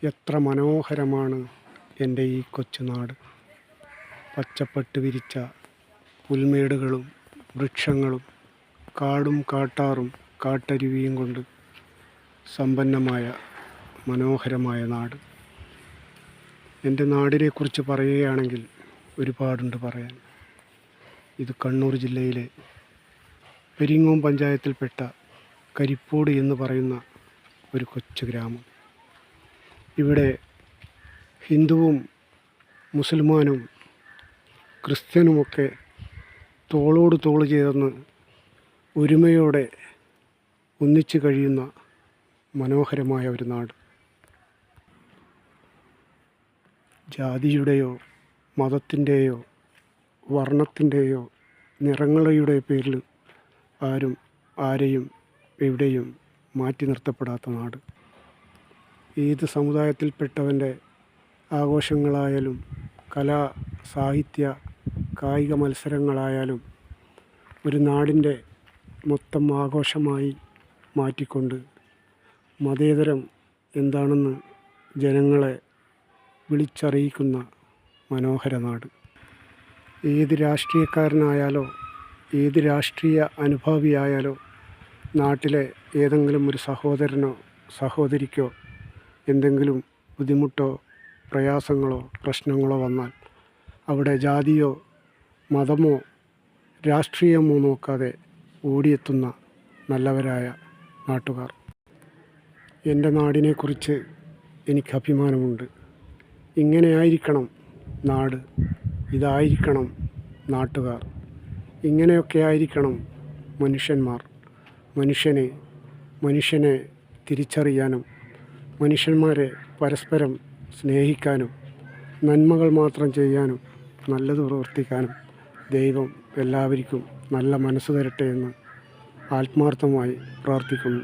എത്ര മനോഹരമാണ് എൻ്റെ ഈ കൊച്ചുനാട്. പച്ചപ്പട്ട് വിരിച്ച പുൽമേടുകളും വൃക്ഷങ്ങളും കാടും കാട്ടാറും കാട്ടരുവിയും കൊണ്ട് സമ്പന്നമായ മനോഹരമായ നാട്. എൻ്റെ നാടിനെക്കുറിച്ച് പറയുകയാണെങ്കിൽ ഒരുപാടുണ്ട് പറയാൻ. ഇത് കണ്ണൂർ ജില്ലയിലെ പെരിങ്ങോം പഞ്ചായത്തിൽപ്പെട്ട കരിപ്പോട് എന്ന് പറയുന്ന ഒരു കൊച്ചു ഗ്രാമം. ഇവിടെ ഹിന്ദുവും മുസൽമാനും ക്രിസ്ത്യനുമൊക്കെ തോളോട് തോൾ ചേർന്ന് ഒരുമയോടെ ഒന്നിച്ചു കഴിയുന്ന മനോഹരമായ ഒരു നാട്. ജാതിയുടെയോ മതത്തിൻ്റെയോ വർണ്ണത്തിൻ്റെയോ നിറങ്ങളുടെ പേരിൽ ആരും ആരെയും എവിടെയും മാറ്റി നിർത്തപ്പെടാത്ത നാട്. ഏത് സമുദായത്തിൽപ്പെട്ടവൻ്റെ ആഘോഷങ്ങളായാലും കലാ സാഹിത്യ കായിക മത്സരങ്ങളായാലും ഒരു നാടിൻ്റെ മൊത്തം ആഘോഷമായി മാറ്റിക്കൊണ്ട് മതേതരം എന്താണെന്ന് ജനങ്ങളെ വിളിച്ചറിയിക്കുന്ന മനോഹര നാട്. ഏത് രാഷ്ട്രീയക്കാരനായാലോ ഏത് രാഷ്ട്രീയ അനുഭാവിയായാലോ നാട്ടിലെ ഏതെങ്കിലും ഒരു സഹോദരനോ സഹോദരിക്കോ എന്തെങ്കിലും ബുദ്ധിമുട്ടോ പ്രയാസങ്ങളോ പ്രശ്നങ്ങളോ വന്നാൽ അവിടെ ജാതിയോ മതമോ രാഷ്ട്രീയമോ നോക്കാതെ ഓടിയെത്തുന്ന നല്ലവരായ നാട്ടുകാർ. എൻ്റെ നാടിനെക്കുറിച്ച് എനിക്ക് അഭിമാനമുണ്ട്. ഇങ്ങനെയായിരിക്കണം നാട്, ഇതായിരിക്കണം നാട്ടുകാർ, ഇങ്ങനെയൊക്കെ ആയിരിക്കണം മനുഷ്യന്മാർ. മനുഷ്യനെ തിരിച്ചറിയാനും മനുഷ്യന്മാരെ പരസ്പരം സ്നേഹിക്കാനും നന്മകൾ മാത്രം ചെയ്യാനും നല്ലത് പ്രവർത്തിക്കാനും ദൈവം എല്ലാവർക്കും നല്ല മനസ്സ് തരട്ടെ എന്ന് ആത്മാർത്ഥമായി പ്രാർത്ഥിക്കുന്നു.